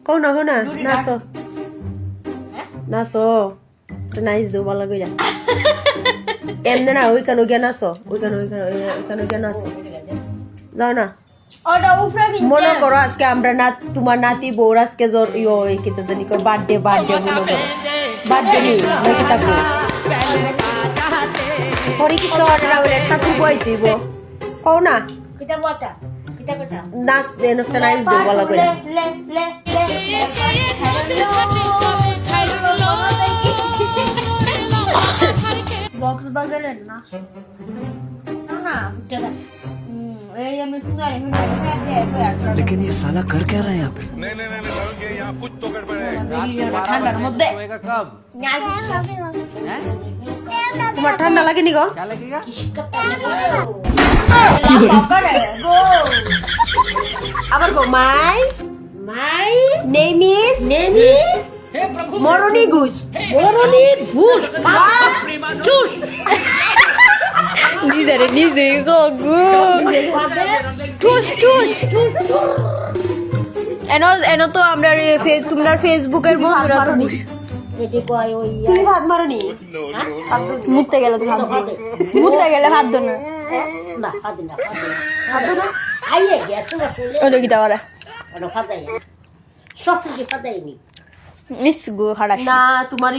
কও না নাচো নাচো নাইস দেবো ভালো করে এমনি না ওইখানে গিয়ে নাচো ওইখানে গিয়ে নাচো যাও না মনে করো আজকে আমরা না তোমার নাতি বউর আজকে খেতে জানি বার্থডে মনে করো বার্থডে নেই নাকি তাকে হরে কৃষ্ণ হরে রাম তাকে বই দিব কও না নাচ দেন একটা নাইস দেবো ভালো করে বক্স বাজারের না না लेकिन ये साला कर क्या रहा है यहाँ पे नहीं यहाँ कुछ तो गड़बड़ है ঠান্ডার মধ্যে कब তোমার ঠান্ডা লাগেনি গো क्या लगेगा আবার গো মাই নেম ইজ মরণী ঘুষ নিজে গো এনো তো আমরা তোমার ফেসবুকের বন্ধুরা তো তুমি ভাত মারনি মুততে গেলে তো ভাত মুততে গেলে ভাত দো না ভাত দাও না ওই গিতা ওরা সব কিছু ফাদাইনি মিস গো হাড়া না তোমার